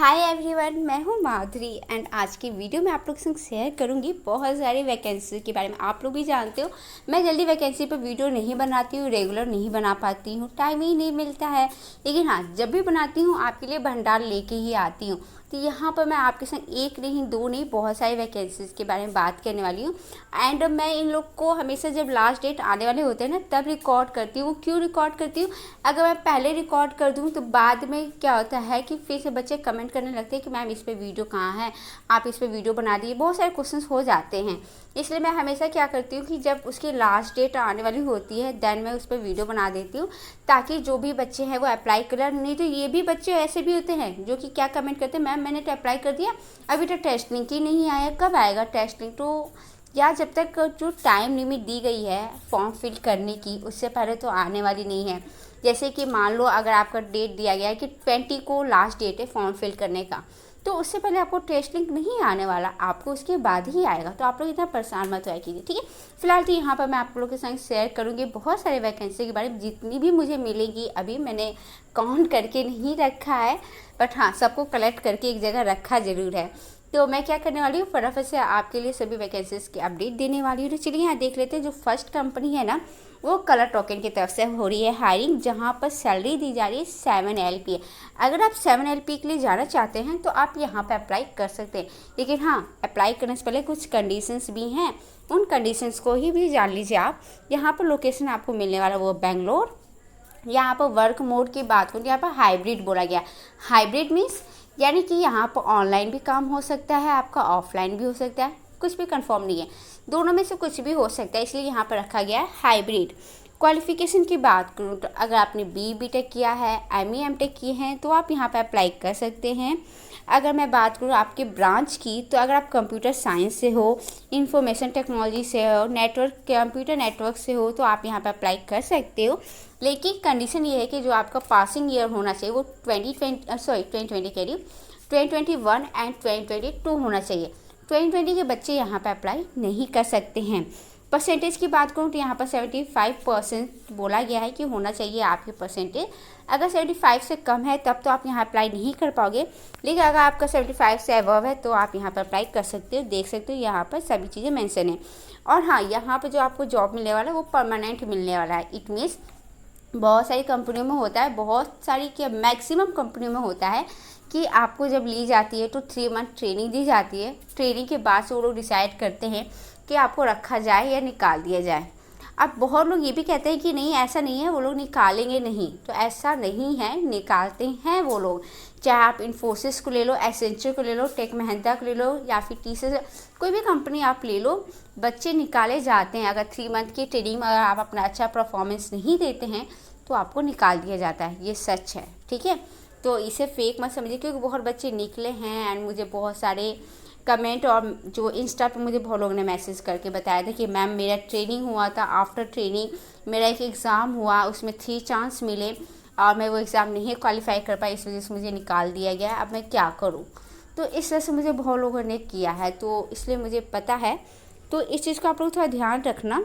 Hi everyone, मैं हूँ माधुरी and आज की वीडियो में आप लोग के संग शेयर करूँगी बहुत सारी वैकेंसी के बारे में। आप लोग भी जानते हो मैं जल्दी वैकेंसी पर वीडियो नहीं बनाती हूँ, रेगुलर नहीं बना पाती हूँ, टाइम ही नहीं मिलता है। लेकिन हाँ, जब भी बनाती हूँ आपके लिए भंडार लेके ही आती हूँ। तो यहाँ पर मैं आपके संग एक नहीं दो नहीं बहुत सारी वैकेंसीज़ के बारे में बात करने वाली हूँ। एंड मैं इन लोग को हमेशा जब लास्ट डेट आने वाले होते हैं ना तब रिकॉर्ड करती हूँ। क्यों रिकॉर्ड करती हूँ? अगर मैं पहले रिकॉर्ड कर दूँ तो बाद में क्या होता है कि फिर से बच्चे कमेंट करने लगते हैं कि मैम इस पर वीडियो कहाँ है, आप इस पर वीडियो बना दिए, बहुत सारे क्वेश्चंस हो जाते हैं। इसलिए मैं हमेशा क्या करती हूँ कि जब उसकी लास्ट डेट आने वाली होती है देन मैं उस पर वीडियो बना देती हूँ, ताकि जो भी बच्चे हैं वो अप्लाई करें। नहीं तो ये भी बच्चे ऐसे भी होते हैं जो कि क्या कमेंट करते हैं, मैम मैंने तो अप्लाई कर दिया, अभी तो टेस्ट लिंक ही नहीं आया, कब आएगा टेस्ट लिंक? तो या जब तक जो टाइम लिमिट दी गई है फॉर्म फिल करने की उससे पहले तो आने वाली नहीं है। जैसे कि मान लो अगर आपका डेट दिया गया है कि 20 को लास्ट डेट है फॉर्म फिल करने का, तो उससे पहले आपको टेस्ट लिंक नहीं आने वाला, आपको उसके बाद ही आएगा। तो आप लोग इतना परेशान मत हुआ कीजिए, ठीक है। फिलहाल तो यहाँ पर मैं आप लोगों के संग शेयर करूँगी बहुत सारे वैकेंसी के बारे में, जितनी भी मुझे मिलेगी। अभी मैंने काउंट करके नहीं रखा है, बट हाँ सबको कलेक्ट करके एक जगह रखा ज़रूर है। तो मैं क्या करने वाली हूँ, फटाफट से आपके लिए सभी वैकेंसीज़ की अपडेट देने वाली हूँ। तो चलिए यहाँ देख लेते हैं। जो फर्स्ट कंपनी है ना वो कलर टोकन की तरफ से हो रही है हायरिंग, जहाँ पर सैलरी दी जा रही है 7 LPA। अगर आप 7 LPA के लिए जाना चाहते हैं तो आप यहाँ पर अप्लाई कर सकते हैं। लेकिन हाँ, अप्लाई करने से पहले कुछ कंडीशंस भी हैं, उन कंडीशंस को ही भी जान लीजिए आप। यहाँ पर लोकेशन आपको मिलने वाला वो बेंगलोर। यहाँ पर वर्क मोड की बात करूँ, यहाँ पर हाइब्रिड बोला गया। हाइब्रिड मीन्स यानी कि यहाँ पर ऑनलाइन भी काम हो सकता है, आपका ऑफलाइन भी हो सकता है, कुछ भी कंफर्म नहीं है, दोनों में से कुछ भी हो सकता है, इसलिए यहाँ पर रखा गया है हाइब्रिड। क्वालिफिकेशन की बात करूँ तो अगर आपने BTech किया है, ME MTech किए हैं तो आप यहाँ पर अप्लाई कर सकते हैं। अगर मैं बात करूँ आपके ब्रांच की, तो अगर आप कंप्यूटर साइंस से हो, इंफॉर्मेशन टेक्नोलॉजी से हो, कंप्यूटर नेटवर्क से हो, तो आप यहाँ पर अप्लाई कर सकते हो। लेकिन कंडीशन ये है कि जो आपका पासिंग ईयर होना चाहिए वो 2021 एंड 2022 होना चाहिए। 2020 के बच्चे यहाँ पर अप्लाई नहीं कर सकते हैं। परसेंटेज की बात करूँ तो यहाँ पर 75% बोला गया है कि होना चाहिए आपके परसेंटेज। अगर 75 से कम है तब तो आप यहाँ अप्लाई नहीं कर पाओगे, लेकिन अगर आपका 75 से अबव है तो आप यहाँ पर अप्लाई कर सकते हो। देख सकते हो यहाँ पर सभी चीज़ें मेंशन है। और हाँ, यहाँ पर जो आपको जॉब मिलने वाला है वो परमानेंट मिलने वाला है। इट मीन्स बहुत सारी कंपनियों में होता है, बहुत सारी क्या मैक्सिमम कंपनियों में होता है कि आपको जब ली जाती है तो 3 मंथ ट्रेनिंग दी जाती है। ट्रेनिंग के बाद से वो लोग डिसाइड करते हैं कि आपको रखा जाए या निकाल दिया जाए। अब बहुत लोग ये भी कहते हैं कि नहीं ऐसा नहीं है, वो लोग निकालेंगे नहीं, तो ऐसा नहीं है, निकालते हैं वो लोग। चाहे आप इन्फोसिस को ले लो, एसेंचर को ले लो, टेक महिंद्रा को ले लो, या फिर TCS, कोई भी कंपनी आप ले लो, बच्चे निकाले जाते हैं। अगर 3 मंथ की ट्रेनिंग में अगर आप अपना अच्छा परफॉर्मेंस नहीं देते हैं तो आपको निकाल दिया जाता है, ये सच है, ठीक है। तो इसे फेक मत समझिए, क्योंकि बहुत बच्चे निकले हैं एंड मुझे बहुत सारे कमेंट और जो इंस्टा पे मुझे बहुत लोगों ने मैसेज करके बताया था कि मैम मेरा ट्रेनिंग हुआ था, आफ्टर ट्रेनिंग मेरा एक एग्ज़ाम हुआ, उसमें 3 चांस मिले और मैं वो एग्ज़ाम नहीं क्वालिफाई कर पाई, इस वजह से मुझे निकाल दिया गया, अब मैं क्या करूँ। तो इस वजह से मुझे बहुत लोगों ने किया है, तो इसलिए मुझे पता है। तो इस चीज़ को आप लोग थोड़ा ध्यान रखना,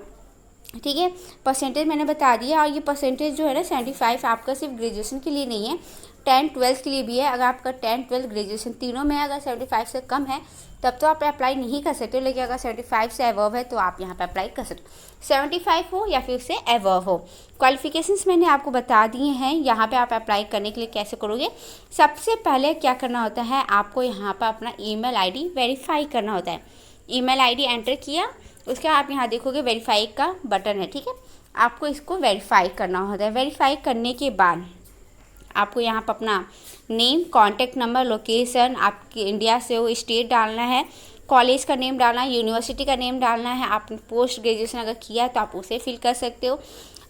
ठीक है। परसेंटेज मैंने बता दिया, और ये परसेंटेज जो है ना 75 आपका सिर्फ ग्रेजुएशन के लिए नहीं है, 10th 12th के लिए भी है। अगर आपका 10th 12th ग्रेजुएशन तीनों में अगर 75 से कम है तब तो आप अप्लाई नहीं कर सकते हो, लेकिन अगर 75 से अबव है तो आप यहाँ पर अप्लाई कर सकते हो, 75 हो या फिर उससे अबव हो। क्वालिफिकेशंस मैंने आपको बता दिए हैं। यहाँ पे आप अप्लाई करने के लिए कैसे करोगे, सबसे पहले क्या करना होता है, आपको यहाँ पर अपना email ID वेरीफाई करना होता है। email ID एंटर किया, उसके आप यहाँ देखोगे वेरीफाई का बटन है, ठीक है। आपको इसको वेरीफाई करना होता है। वेरीफाई करने के बाद आपको यहाँ पर अपना नेम, कॉन्टैक्ट नंबर, लोकेशन, आपके इंडिया से हो स्टेट डालना है, कॉलेज का नेम डालना है, यूनिवर्सिटी का नेम डालना है। आपने पोस्ट ग्रेजुएशन अगर किया है तो आप उसे फिल कर सकते हो।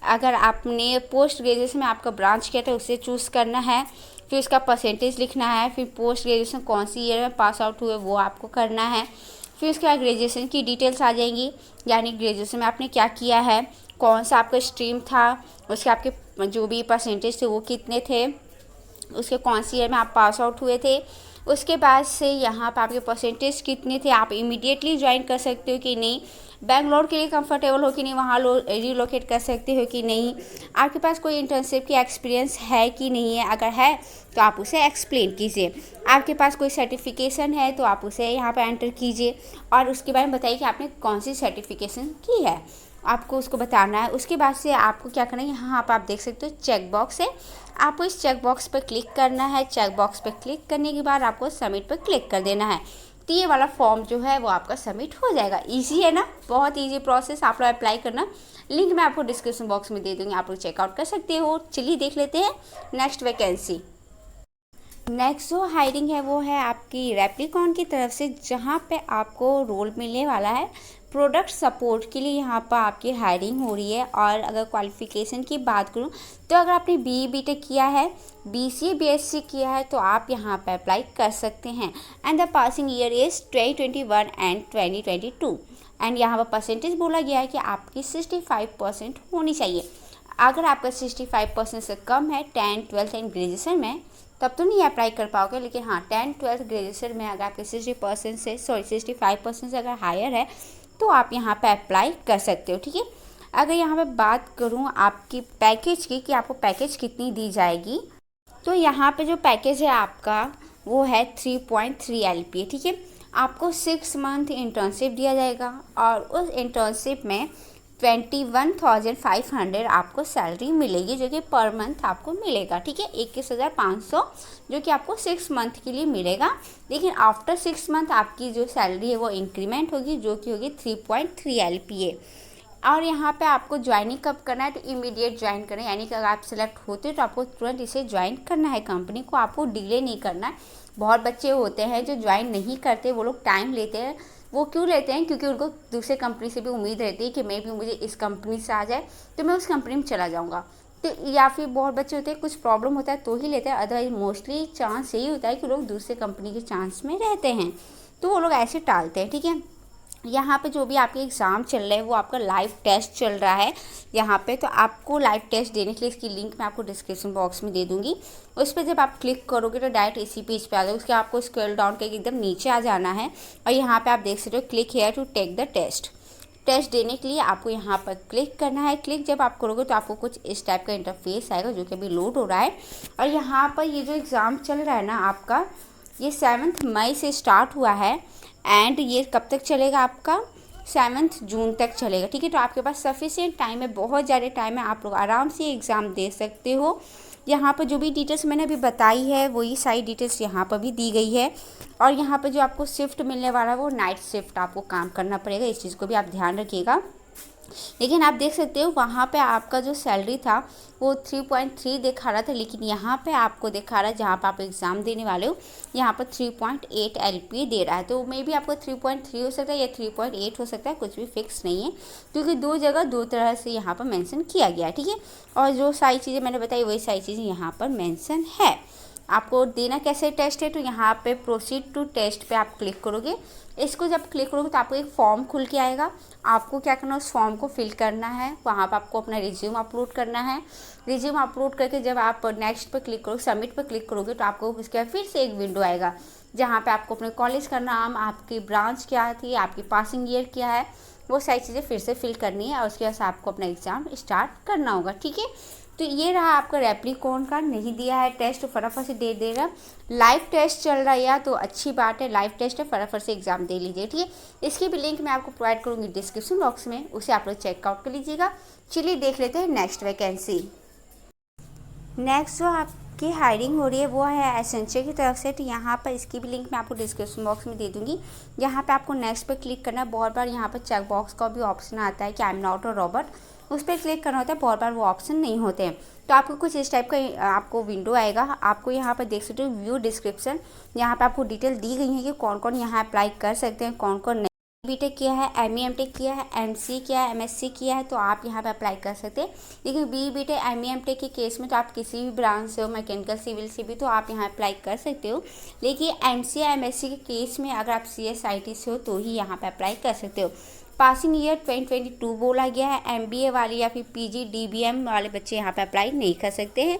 अगर आपने पोस्ट ग्रेजुएशन में आपका ब्रांच किया था उसे चूज़ करना है, फिर उसका परसेंटेज लिखना है, फिर पोस्ट ग्रेजुएशन कौन सी ईयर में पास आउट हुए वो आपको करना है। फिर उसके बाद ग्रेजुएशन की डिटेल्स आ जाएंगी, यानी ग्रेजुएशन में आपने क्या किया है, कौन सा आपका स्ट्रीम था, उसके आपके जो भी परसेंटेज थे वो कितने थे, उसके कौन सी ईयर में आप पास आउट हुए थे। उसके बाद से यहाँ पर आपके परसेंटेज कितने थे, आप इमीडिएटली ज्वाइन कर सकते हो कि नहीं, बेंगलोर के लिए कंफर्टेबल हो कि नहीं, वहाँ रिलोकेट कर सकते हो कि नहीं, आपके पास कोई इंटर्नशिप की एक्सपीरियंस है कि नहीं है, अगर है तो आप उसे एक्सप्लेन कीजिए। आपके पास कोई सर्टिफिकेशन है तो आप उसे यहाँ पर एंटर कीजिए और उसके बारे में बताइए कि आपने कौन सी सर्टिफिकेशन की है, आपको उसको बताना है। उसके बाद से आपको क्या करना है, यहाँ पर आप देख सकते हो चेक बॉक्स है, आपको इस चेक बॉक्स पर क्लिक करना है। चेक बॉक्स पर क्लिक करने के बाद आपको सबमिट पर क्लिक कर देना है। तो ये वाला फॉर्म जो है वो आपका सबमिट हो जाएगा। इजी है ना, बहुत इजी प्रोसेस। आप लोग अप्लाई करना, लिंक मैं आपको डिस्क्रिप्शन बॉक्स में दे दूँगी, आप लोग चेकआउट कर सकते हो। चलिए देख लेते हैं नेक्स्ट वैकेंसी। नेक्स्ट जो हायरिंग है वो है आपकी रेप्लिकॉन की तरफ से, जहाँ पे आपको रोल मिलने वाला है प्रोडक्ट सपोर्ट के लिए। यहाँ पर आपकी हायरिंग हो रही है। और अगर क्वालिफ़िकेशन की बात करूँ तो अगर आपने BE BTech किया है, BCA BSc किया है तो आप यहाँ पर अप्लाई कर सकते हैं। And the passing year is 2021 and 2022। And यहाँ पर परसेंटेज बोला गया है कि आपकी 65% होनी चाहिए। अगर आपका 65% से कम है 10th 12th एंड ग्रेजुएशन में, तब तो नहीं अप्लाई कर पाओगे। लेकिन हाँ, 10th 12th ग्रेजुएशन में अगर आपके 65% से अगर हायर है तो आप यहाँ पे अप्लाई कर सकते हो, ठीक है। अगर यहाँ पे बात करूँ आपकी पैकेज की कि आपको पैकेज कितनी दी जाएगी, तो यहाँ पे जो पैकेज है आपका वो है 3.3 LPA, ठीक है। आपको 6 मंथ इंटर्नशिप दिया जाएगा और उस इंटर्नशिप में 21,500 आपको सैलरी मिलेगी, जो कि पर मंथ आपको मिलेगा, ठीक है। 21,500 जो कि आपको 6 मंथ के लिए मिलेगा। लेकिन आफ्टर 6 मंथ आपकी जो सैलरी है वो इंक्रीमेंट होगी, जो कि होगी 3.3 LPA। और यहाँ पे आपको ज्वाइनिंग कब करना है, तो इमीडिएट ज्वाइन करना है। यानी कि अगर आप सेलेक्ट होते हो तो आपको तुरंत इसे ज्वाइन करना है कंपनी को, आपको डिले नहीं करना है। बहुत बच्चे होते हैं जो ज्वाइन नहीं करते, वो लोग टाइम लेते हैं। वो क्यों लेते हैं, क्योंकि उनको दूसरे कंपनी से भी उम्मीद रहती है कि मे भी मुझे इस कंपनी से आ जाए तो मैं उस कंपनी में चला जाऊँगा। तो या फिर बहुत बच्चे होते हैं कुछ प्रॉब्लम होता है तो ही लेते हैं, अदरवाइज मोस्टली चांस यही होता है कि लोग दूसरे कंपनी के चांस में रहते हैं, तो वो लोग ऐसे टालते हैं, ठीक है। यहाँ पे जो भी आपके एग्ज़ाम चल रहे हैं वो आपका लाइव टेस्ट चल रहा है यहाँ पे। तो आपको लाइव टेस्ट देने के लिए इसकी लिंक मैं आपको डिस्क्रिप्शन बॉक्स में दे दूँगी। उस पर जब आप क्लिक करोगे तो डायरेक्ट इसी पेज पे आ जाएगा। उसके आपको स्क्रॉल डाउन करके एकदम नीचे आ जाना है और यहाँ पे आप देख सकते हो click here to take the test. Test देने के लिए आपको यहाँ पर क्लिक करना है। क्लिक जब आप करोगे तो आपको कुछ इस टाइप का इंटरफेस आएगा, जो कि अभी लोड हो रहा है। और यहाँ पर ये जो एग्ज़ाम चल रहा है ना आपका, ये 7 मई से स्टार्ट हुआ है एंड ये कब तक चलेगा आपका, 7 जून तक चलेगा, ठीक है। तो आपके पास सफिशिएंट टाइम है, बहुत ज़्यादा टाइम है, आप लोग आराम से एग्ज़ाम दे सकते हो। यहाँ पर जो भी डिटेल्स मैंने अभी बताई है वही सारी डिटेल्स यहाँ पर भी दी गई है। और यहाँ पर जो आपको शिफ्ट मिलने वाला है वो नाइट शिफ्ट आपको काम करना पड़ेगा, इस चीज़ को भी आप ध्यान रखिएगा। लेकिन आप देख सकते हो वहाँ पे आपका जो सैलरी था वो 3.3 दिखा रहा था, लेकिन यहाँ पे आपको दिखा रहा है जहाँ पे आप एग्ज़ाम देने वाले हो यहाँ पर 3.8 LPA दे रहा है। तो मे भी आपको 3.3 हो सकता है या 3.8 हो सकता है, कुछ भी फिक्स नहीं है, क्योंकि दो जगह दो तरह से यहाँ पर मेंशन किया गया है, ठीक है। और जो सारी चीज़ें मैंने बताई वही सारी चीज़ें यहाँ पर मेंशन है। आपको देना कैसे टेस्ट है, तो यहाँ पे प्रोसीड टू टेस्ट पे आप क्लिक करोगे। इसको जब क्लिक करोगे तो आपको एक फॉर्म खुल के आएगा। आपको क्या करना है, उस फॉर्म को फिल करना है। वहाँ पर आपको अपना रिज्यूम अपलोड करना है। रिज्यूम अपलोड करके जब आप नेक्स्ट पर क्लिक करोगे, सबमिट पर क्लिक करोगे, तो आपको उसके बाद फिर से एक विंडो आएगा जहाँ पे आपको अपने कॉलेज का नाम, आपकी ब्रांच क्या थी, आपकी पासिंग ईयर क्या है, वो सारी चीज़ें फिर से फिल करनी है और उसके बाद आपको अपना एग्ज़ाम स्टार्ट करना होगा, ठीक है। तो ये रहा आपका रेप्लिकॉन का। नहीं दिया है टेस्ट तो फटाफट से दे देगा। लाइव टेस्ट चल रहा है या तो अच्छी बात है, लाइव टेस्ट है, फटाफट से एग्जाम दे लीजिए, ठीक है। इसकी भी लिंक मैं आपको प्रोवाइड करूँगी डिस्क्रिप्शन बॉक्स में, उसे आप लोग चेकआउट कर लीजिएगा। चलिए देख लेते हैं नेक्स्ट वैकेंसी। नेक्स्ट जो आपकी हायरिंग हो रही है वो है एसेंशियल की तरफ से। तो यहाँ पर इसकी भी लिंक मैं आपको डिस्क्रिप्शन बॉक्स में दे दूँगी। यहाँ पे आपको नेक्स्ट पे क्लिक करना है। बहुत बार यहाँ पर चेक बॉक्स का भी ऑप्शन आता है कि I am not a robot, उस पर क्लिक करना होता है। बहुत बार वो ऑप्शन नहीं होते हैं, तो आपको कुछ इस टाइप का आपको विंडो आएगा। आपको यहाँ पर देख सकते हो व्यू डिस्क्रिप्शन, यहाँ पर आपको डिटेल दी गई है कि कौन कौन यहाँ अप्लाई कर सकते हैं, कौन कौन BTech किया है, ME MTech किया है, MC किया है, MSc किया है, तो आप यहाँ पे अप्लाई कर सकते हैं। लेकिन BE BTech ME MTech के केस में तो आप किसी भी ब्रांच से हो, मैकेनिकल सिविल से भी, तो आप यहाँ अप्लाई कर सकते हो। लेकिन MC या MSc के केस में अगर आप CSIT से हो तो ही यहाँ पे अप्लाई कर सकते हो। पासिंग ईयर 2022 बोला गया है। MBA वाले या फिर PG DBM वाले बच्चे यहाँ पे अप्लाई नहीं कर सकते हैं।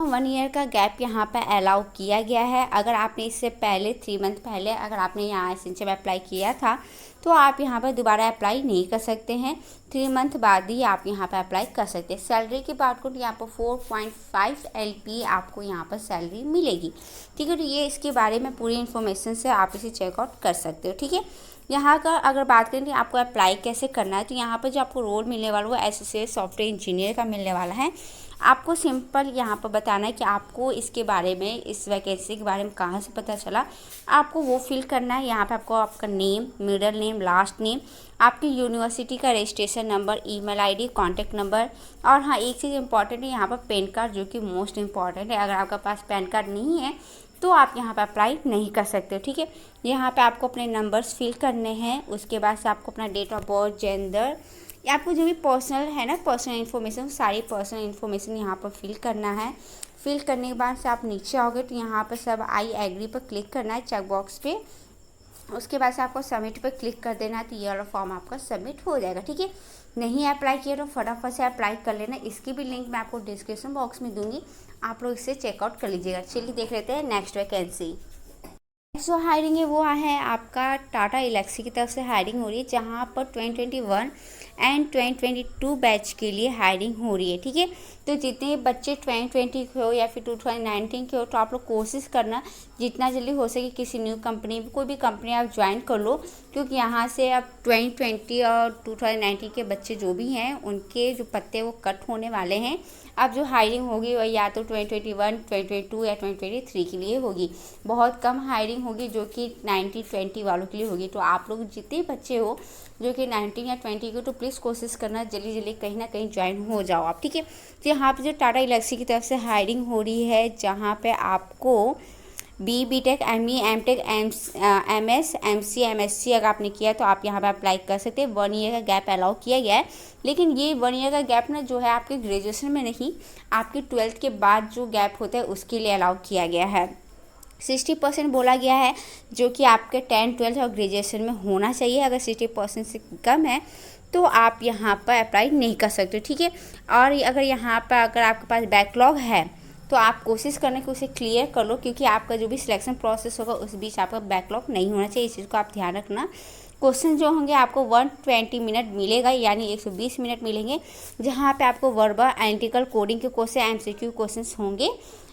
1 ईयर का गैप यहाँ पर अलाउ किया गया है। अगर आपने इससे पहले 3 मंथ पहले अगर आपने यहाँ एसेंशियल अप्लाई किया था तो आप यहाँ पर दोबारा अप्लाई नहीं कर सकते हैं। 3 मंथ बाद ही आप यहाँ पर अप्लाई कर सकते हैं। सैलरी की बात करूँ तो यहाँ पर 4.5 LP आपको यहाँ पर सैलरी मिलेगी। ठीक है, तो ये इसके बारे में पूरी इन्फॉर्मेशन से आप इसे चेकआउट कर सकते हो। ठीक है, यहाँ का अगर बात करें कि आपको अप्लाई कैसे करना है, तो यहाँ पर जो आपको रोल मिलने वाला वो एसोसिएट सॉफ्टवेयर इंजीनियर का मिलने वाला है। आपको सिंपल यहाँ पर बताना है कि आपको इसके बारे में, इस वैकेंसी के बारे में कहाँ से पता चला, आपको वो फिल करना है। यहाँ पे आपको आपका name, middle name, last name, आपकी यूनिवर्सिटी का registration number, email ID, contact number, और हाँ एक चीज़ इंपॉर्टेंट है यहाँ पर पैन कार्ड, जो कि मोस्ट इंपॉर्टेंट है। अगर आपके पास पैन कार्ड नहीं है तो आप यहाँ पे अप्लाई नहीं कर सकते हो। ठीक है, यहाँ पे आपको अपने नंबर्स फिल करने हैं। उसके बाद से आपको अपना डेट ऑफ बर्थ, जेंडर, आपको जो भी पर्सनल है ना, पर्सनल इन्फॉर्मेशन, सारी पर्सनल इन्फॉर्मेशन यहाँ पर फिल करना है। फिल करने के बाद से आप नीचे आओगे तो यहाँ पर सब आई एग्री पर क्लिक करना है, चेक बॉक्स पे। उसके बाद से आपको सबमिट पर क्लिक कर देना है, तो ये वाला फॉर्म आपका सबमिट हो जाएगा। ठीक है, नहीं अप्लाई किया तो फटाफट से अप्लाई कर लेना। इसकी भी लिंक मैं आपको डिस्क्रिप्शन बॉक्स में दूंगी, आप लोग इसे चेकआउट कर लीजिएगा। चलिए देख लेते हैं नेक्स्ट वैकेंसी। नेक्स्ट जो हायरिंग है वो है आपका टाटा एलेक्सी की तरफ से हायरिंग हो रही है, जहाँ पर 2021 एंड 2022 बैच के लिए हायरिंग हो रही है। ठीक है, तो जितने बच्चे 2020 के हो या फिर 2019 के हो, तो आप लोग कोशिश करना जितना जल्दी हो सके किसी न्यू कंपनी में, कोई भी कंपनी आप ज्वाइन कर लो, क्योंकि यहाँ से अब 2020 और 2019 के बच्चे जो भी हैं उनके जो पत्ते वो कट होने वाले हैं। अब जो हायरिंग होगी वह या तो 2021, 2022 या 2023 के लिए होगी। बहुत कम हायरिंग होगी जो कि 19-20 वालों के लिए होगी। तो आप लोग जितने बच्चे हो जो कि 19 या 20 के, तो प्लीज़ कोशिश करना जल्दी जल्दी कहीं ना कहीं ज्वाइन हो जाओ आप। ठीक है, तो यहाँ पे जो टाटा एलेक्सी की तरफ से हायरिंग हो रही है, जहाँ पे आपको B tech, ME, M.Tech, MS, MC, MSc अगर आपने किया तो आप यहाँ पे अप्लाई कर सकते हैं। 1 ईयर का गैप अलाउ किया गया है, लेकिन ये 1 ईयर का गैप ना जो है आपके ग्रेजुएशन में नहीं, आपके 12th के बाद जो गैप होता है उसके लिए अलाउ किया गया है। 60% बोला गया है, जो कि आपके 10, 12 और ग्रेजुएशन में होना चाहिए। अगर 60% से कम है तो आप यहाँ पर अप्लाई नहीं कर सकते। ठीक है, और अगर यहाँ पर अगर आपके पास बैकलॉग है तो आप कोशिश करने कि उसे क्लियर कर लो, क्योंकि आपका जो भी सिलेक्शन प्रोसेस होगा उस बीच आपका बैकलॉग नहीं होना चाहिए। इस चीज़ को आप ध्यान रखना। क्वेश्चन जो होंगे आपको 120 मिनट मिलेगा, यानी 120 मिनट मिलेंगे, जहाँ पे आपको वर्बल, एनालिटिकल, कोडिंग के क्वेश्चन, MCQ क्वेश्चंस होंगे,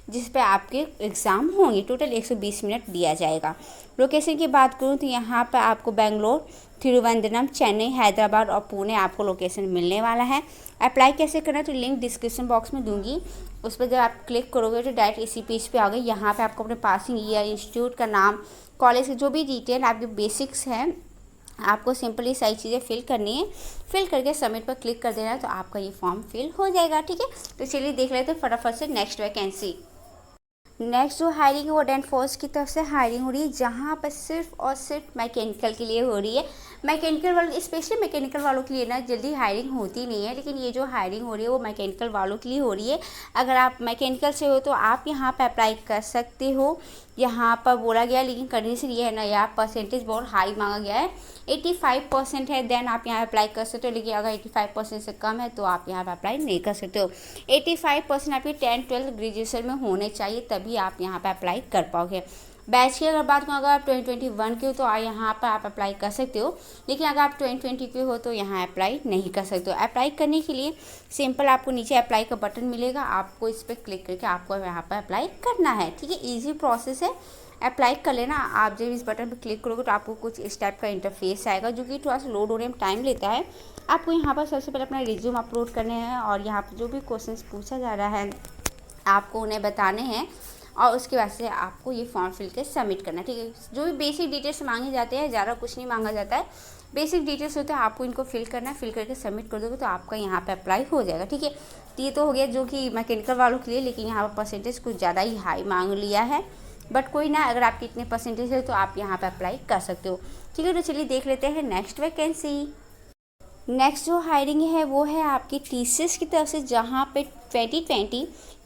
जिस पे आपके एग्ज़ाम होंगे। टोटल 120 मिनट दिया जाएगा। लोकेशन की बात करूँ तो यहाँ पर आपको बेंगलोर, तिरुवनंतपुरम, चेन्नई, हैदराबाद और पुणे आपको लोकेशन मिलने वाला है। अप्लाई कैसे करना है तो लिंक डिस्क्रिप्शन बॉक्स में दूंगी, उस पर जब आप क्लिक करोगे तो डायरेक्ट इसी पेज पे आ गए। यहाँ पे आपको अपने पासिंग ईयर, इंस्टीट्यूट का नाम, कॉलेज की जो भी डिटेल आपके बेसिक्स हैं, आपको सिंपली सारी चीज़ें फिल करनी है। फिल करके सबमिट पर क्लिक कर देना है, तो आपका ये फॉर्म फिल हो जाएगा। ठीक है, तो चलिए देख लेते हैं फटाफट से नेक्स्ट वैकेंसी। नेक्स्ट जो हायरिंग है वो डेंट फोर्स की तरफ से हायरिंग हो रही है, जहाँ पर सिर्फ और सिर्फ मैकेनिकल के लिए हो रही है। मैकेनिकल वालों, स्पेशली मैकेनिकल वालों के लिए ना जल्दी हायरिंग होती नहीं है, लेकिन ये जो हायरिंग हो रही है वो मैकेनिकल वालों के लिए हो रही है। अगर आप मैकेनिकल से हो तो आप यहाँ पर अप्लाई कर सकते हो। यहाँ पर बोला गया, लेकिन कंडीशन ये है ना, यहाँ परसेंटेज बहुत हाई मांगा गया है, 85% है, देन आप यहाँ अप्लाई कर सकते हो। लेकिन अगर 85% से कम है तो आप यहाँ पर अप्लाई नहीं कर सकते हो। 85% आपके 10, 12 ग्रेजुएशन में होने चाहिए, तभी आप यहाँ पर अप्लाई कर पाओगे। बैच की अगर बात करूँ, अगर आप 2021 के हो तो यहाँ पर आप अप्लाई कर सकते हो, लेकिन अगर आप 2020 के हो तो यहाँ अप्लाई नहीं कर सकते हो। अप्लाई करने के लिए सिंपल आपको नीचे अप्लाई का बटन मिलेगा, आपको इस पर क्लिक करके आपको यहाँ पर अप्लाई करना है। ठीक है, ईजी प्रोसेस है, अप्लाई कर लेना। आप जब इस बटन पर क्लिक करोगे तो आपको कुछ इस टाइप का इंटरफेस आएगा, जो कि थोड़ा सा लोड होने में टाइम लेता है। आपको यहाँ पर सबसे पहले अपना रिज्यूम अपलोड करने हैं, और यहाँ पर जो भी क्वेश्चन पूछा जा रहा है आपको उन्हें बताने हैं, और उसके बाद से आपको ये फॉर्म फिल कर सबमिट करना है। ठीक है, जो भी बेसिक डिटेल्स मांगे जाते हैं, ज़्यादा कुछ नहीं मांगा जाता है, बेसिक डिटेल्स होते हैं, आपको इनको फिल करना है। फिल करके सबमिट कर दोगे तो आपका यहाँ पे अप्लाई हो जाएगा। ठीक है, तो ये तो हो गया जो कि मैकेनिकल वालों के लिए, लेकिन यहाँ पर परसेंटेज कुछ ज़्यादा ही हाई मांग लिया है, बट कोई ना, अगर आपकी इतने परसेंटेज है तो आप यहाँ पर अप्लाई कर सकते हो। ठीक है, तो चलिए देख लेते हैं नेक्स्ट वैकेंसी। नेक्स्ट जो हायरिंग है वो है आपकी TCS की तरफ से, जहाँ पे 2020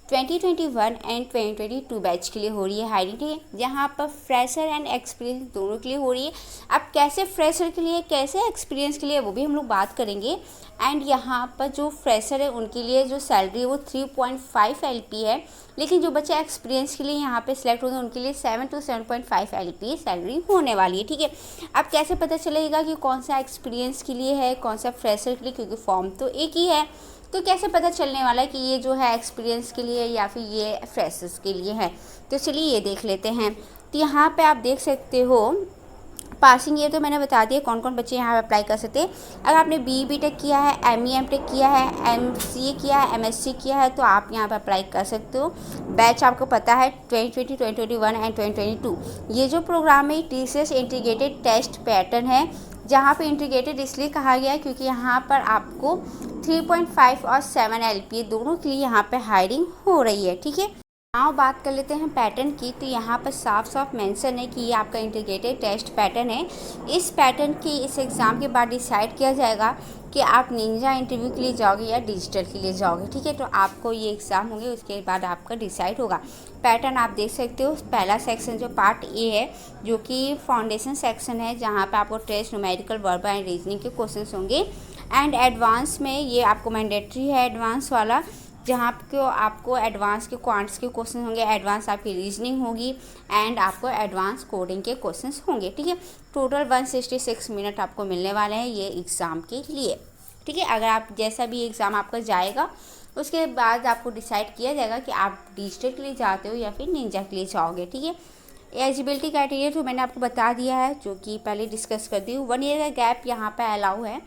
2021 एंड 2022 बैच के लिए हो रही है हायरिंग, ठीक है। जहाँ पर फ्रेशर एंड एक्सपीरियंस दोनों के लिए हो रही है। अब कैसे फ्रेशर के लिए कैसे एक्सपीरियंस के लिए वो भी हम लोग बात करेंगे। एंड यहाँ पर जो फ्रेशर है उनके लिए जो सैलरी है वो 3.5 LP है, लेकिन जो बच्चे एक्सपीरियंस के लिए यहाँ पे सिलेक्ट होंगे उनके लिए 7 to 7.5 LP सैलरी होने वाली है, ठीक है। अब कैसे पता चलेगा कि कौन सा एक्सपीरियंस के लिए है, कौन सा फ्रेशर के लिए, क्योंकि फॉर्म तो एक ही है, तो कैसे पता चलने वाला है कि ये जो है एक्सपीरियंस के लिए या फिर ये फ्रेशर्स के लिए है। तो चलिए ये देख लेते हैं। तो यहाँ पे आप देख सकते हो पासिंग ईयर तो मैंने बता दिया कौन कौन बच्चे यहाँ पे अप्लाई कर सकते हैं। अगर आपने BE BTech किया है, ME MTech किया है, MCA किया है, MSc किया है तो आप यहाँ पे अप्लाई कर सकते हो। बैच आपको पता है 2020, 2021 एंड 2022। ये जो प्रोग्राम है TCS इंटीग्रेटेड टेस्ट पैटर्न है, जहाँ पे इंटीग्रेटेड इसलिए कहा गया है क्योंकि यहाँ पर आपको 3.5 और 7 LPA दोनों के लिए यहाँ पे हायरिंग हो रही है, ठीक है। now बात कर लेते हैं पैटर्न की। तो यहाँ पर साफ साफ मेंशन है कि ये आपका इंटीग्रेटेड टेस्ट पैटर्न है। इस पैटर्न की इस एग्ज़ाम के बाद डिसाइड किया जाएगा कि आप निंजा इंटरव्यू के लिए जाओगे या डिजिटल के लिए जाओगे, ठीक है। तो आपको ये एग्ज़ाम होंगे, उसके बाद आपका डिसाइड होगा। पैटर्न आप देख सकते हो। पहला सेक्शन जो पार्ट ए है जो कि फाउंडेशन सेक्शन है, जहाँ पर आपको test, numerical, verbal and reasoning के क्वेश्चन होंगे। एंड एडवांस में ये आपको मैंडेटरी है एडवांस वाला, जहाँ को आपको एडवांस के क्वांट्स के क्वेश्चन होंगे, एडवांस आपकी रीजनिंग होगी एंड आपको एडवांस कोडिंग के क्वेश्चंस होंगे, ठीक है। टोटल 166 मिनट आपको मिलने वाले हैं ये एग्ज़ाम के लिए, ठीक है। अगर आप जैसा भी एग्ज़ाम आपका जाएगा उसके बाद आपको डिसाइड किया जाएगा कि आप डिजिटल के लिए जाते हो या फिर निंजा के लिए जाओगे, ठीक है। एलिजिबिलिटी क्राइटेरिया तो मैंने आपको बता दिया है, जो कि पहले डिस्कस कर दी हूँ। 1 ईयर का गैप यहाँ पर अलाउ है,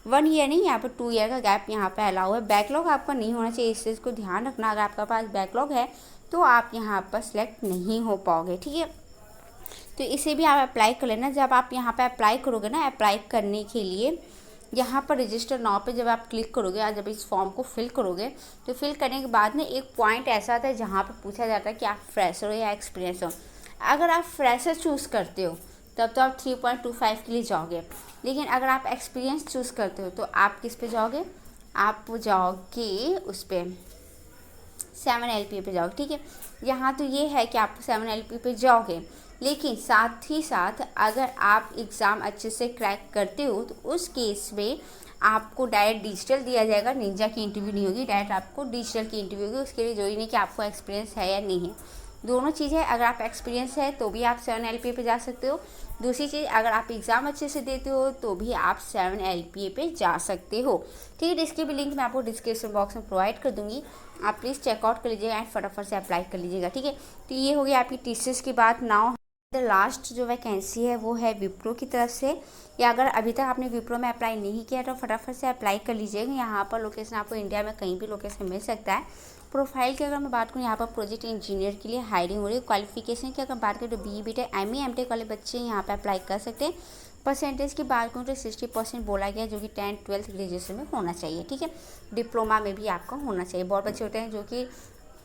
1 ईयर नहीं, यहाँ पर 2 ईयर का गैप यहाँ पे अलाउ है। बैकलॉग आपका नहीं होना चाहिए, इस चीज़ को ध्यान रखना। अगर आपका पास बैकलॉग है तो आप यहाँ पर सिलेक्ट नहीं हो पाओगे, ठीक है। तो इसे भी आप अप्लाई कर लेना। जब आप यहाँ पे अप्लाई करोगे ना, अप्लाई करने के लिए यहाँ पर रजिस्टर नाउ पे जब आप क्लिक करोगे और जब इस फॉर्म को फिल करोगे तो फिल करने के बाद में एक पॉइंट ऐसा आता है जहाँ पर पूछा जाता है कि आप फ्रेशर हो या एक्सपीरियंस हो। अगर आप फ्रेशर चूज़ करते हो तब तो आप 3.25 के लिए जाओगे, लेकिन अगर आप एक्सपीरियंस चूज़ करते हो तो आप किस पे जाओगे, आप जाओगे उस पर 7 LPA पे जाओगे, ठीक है। यहाँ तो ये है कि आप 7 LPA पे जाओगे, लेकिन साथ ही साथ अगर आप एग्ज़ाम अच्छे से क्रैक करते हो तो उस केस में आपको डायरेक्ट डिजिटल दिया जाएगा। निंजा की इंटरव्यू नहीं होगी, डायरेक्ट आपको डिजिटल की इंटरव्यू होगी। उसके लिए जरूरी नहीं कि आपको एक्सपीरियंस है या नहीं है, दोनों चीज़ें। अगर आप एक्सपीरियंस है तो भी आप 7 LPA पे जा सकते हो। दूसरी चीज़, अगर आप एग्ज़ाम अच्छे से देते हो तो भी आप 7 LPA पे जा सकते हो, ठीक है। इसके भी लिंक मैं आपको डिस्क्रिप्शन बॉक्स में प्रोवाइड कर दूँगी, आप प्लीज़ चेकआउट कर लीजिएगा एंड फटाफट से अप्लाई कर लीजिएगा, ठीक है। तो ये हो गया आपकी TCS की बात। नाउ लास्ट जो वैकेंसी है वो है विप्रो की तरफ से। या अगर अभी तक आपने विप्रो में अप्लाई नहीं किया तो फटाफट से अप्लाई कर लीजिएगा। यहाँ पर लोकेशन आपको इंडिया में कहीं भी लोकेशन मिल सकता है। प्रोफाइल की अगर मैं बात करूँ, यहाँ पर प्रोजेक्ट इंजीनियर के लिए हायरिंग हो रही है। क्वालिफिकेशन की अगर बात करें तो BE BTech, ME MTech वाले बच्चे यहाँ पे अप्लाई कर सकते हैं। परसेंटेज की बात करूँ तो 60% बोला गया, जो कि 10th 12th ग्रेजुएशन में होना चाहिए, ठीक है। डिप्लोमा में भी आपका होना चाहिए। बहुत बच्चे होते हैं जो कि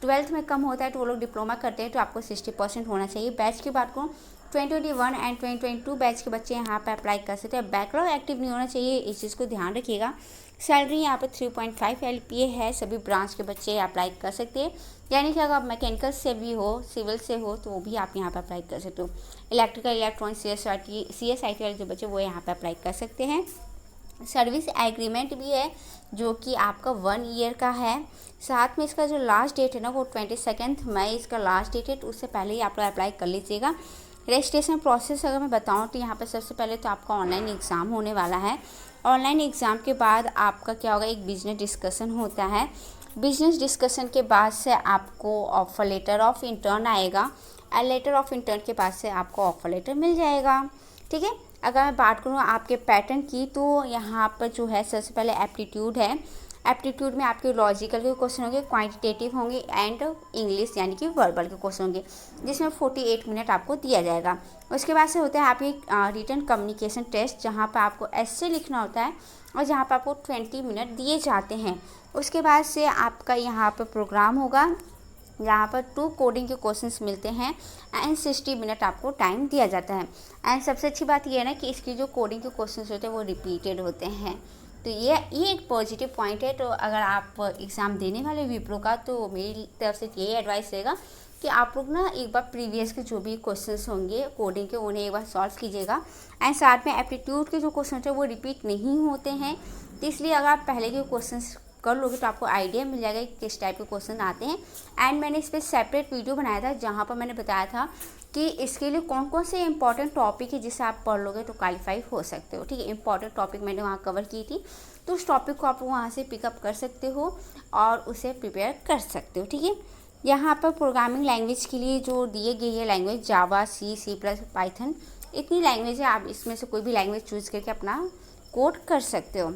12th में कम होता है तो वो लोग डिप्लोमा करते हैं, तो आपको 60% होना चाहिए। बैच की बात करूँ 2021 एंड 2022 बैच के बच्चे यहाँ पे अप्लाई कर सकते हैं। बैकलॉग एक्टिव नहीं होना चाहिए, इस चीज़ को ध्यान रखिएगा। सैलरी यहाँ पर 3.5 LPA है। सभी ब्रांच के बच्चे अप्लाई कर सकते हैं, यानी कि अगर आप मैकेनिकल से भी हो, सिविल से हो तो वो भी आप यहाँ पर अप्लाई कर सकते हो। इलेक्ट्रिकल, इलेक्ट्रॉनिक, CS IT वाले जो बच्चे वो यहाँ पर अप्लाई कर सकते हैं। सर्विस एग्रीमेंट भी है जो कि आपका 1 ईयर का है। साथ में इसका जो लास्ट डेट है ना वो 22 मई इसका लास्ट डेट है, तो उससे पहले ही आप लोग अप्लाई कर लीजिएगा। रजिस्ट्रेशन प्रोसेस अगर मैं बताऊं तो यहाँ पर सबसे पहले तो आपका ऑनलाइन एग्ज़ाम होने वाला है। ऑनलाइन एग्ज़ाम के बाद आपका क्या होगा, एक बिजनेस डिस्कशन होता है। बिजनेस डिस्कशन के बाद से आपको ऑफर लेटर ऑफ इंटर्न आएगा, और लेटर ऑफ इंटर्न के बाद से आपको ऑफर लेटर मिल जाएगा, ठीक है। अगर मैं बात करूँ आपके पैटर्न की तो यहाँ पर जो है सबसे पहले एप्टीट्यूड है। एप्टीट्यूड में आपके लॉजिकल के क्वेश्चन होंगे, क्वांटिटेटिव होंगे एंड इंग्लिश यानी कि वर्बल के क्वेश्चन होंगे, जिसमें 48 मिनट आपको दिया जाएगा। उसके बाद से होता है आपकी रिटन कम्युनिकेशन टेस्ट, जहाँ पर आपको ऐसे लिखना होता है और जहाँ पर आपको 20 मिनट दिए जाते हैं। उसके बाद से आपका यहाँ पर प्रोग्राम होगा, यहाँ पर 2 कोडिंग के क्वेश्चंस मिलते हैं एंड 60 मिनट आपको टाइम दिया जाता है। एंड सबसे अच्छी बात यह है ना कि इसकी जो कोडिंग के क्वेश्चंस होते हैं वो रिपीटेड होते हैं, तो ये एक पॉजिटिव पॉइंट है। तो अगर आप एग्ज़ाम देने वाले विप्रो का, तो मेरी तरफ से यही एडवाइस रहेगा कि आप लोग ना एक बार प्रीवियस के जो भी क्वेश्चंस होंगे कोडिंग के, उन्हें एक बार सॉल्व कीजिएगा। एंड साथ में एप्टीट्यूड के जो क्वेश्चन है वो रिपीट नहीं होते हैं, तो इसलिए अगर आप पहले के क्वेश्चंस कर लोगे तो आपको आइडिया मिल जाएगा कि किस टाइप के क्वेश्चन आते हैं। एंड मैंने इस पर सेपरेट वीडियो बनाया था जहाँ पर मैंने बताया था कि इसके लिए कौन कौन से इंपॉर्टेंट टॉपिक है जिसे आप पढ़ लोगे तो क्वालिफाई हो सकते हो। ठीक है, इंपॉर्टेंट टॉपिक मैंने वहाँ कवर की थी, तो उस टॉपिक को आप वहाँ से पिकअप कर सकते हो और उसे प्रिपेयर कर सकते हो। ठीक है, यहाँ पर प्रोग्रामिंग लैंग्वेज के लिए जो दिए गई है language Java, C plus, Python, इतनी लैंग्वेज है। आप इसमें से कोई भी लैंग्वेज चूज़ करके अपना कोड कर सकते हो।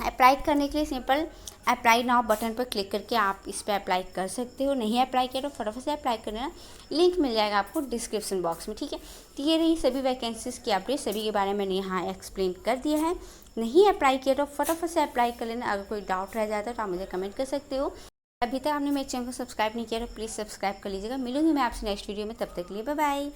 अप्लाई करने के लिए सिंपल अप्लाई नाउ बटन पर क्लिक करके आप इस पर अप्लाई कर सकते हो। नहीं अप्लाई किया तो फटाफट से अप्लाई कर लेना, लिंक मिल जाएगा आपको डिस्क्रिप्शन बॉक्स में। ठीक है, तो ये रही सभी वैकेंसीज़ की अपडेट, सभी के बारे में मैंने यहाँ एक्सप्लेन कर दिया है। नहीं अप्लाई किया तो फटाफट से अप्लाई कर लेना। अगर कोई डाउट रह जाता है तो आप मुझे कमेंट कर सकते हो। अभी तक आपने मेरे चैनल को सब्सक्राइब नहीं किया तो प्लीज़ सब्सक्राइब कर लीजिएगा। मिलूंगी मैं आपसे नेक्स्ट वीडियो में, तब तक के लिए बाय बाय।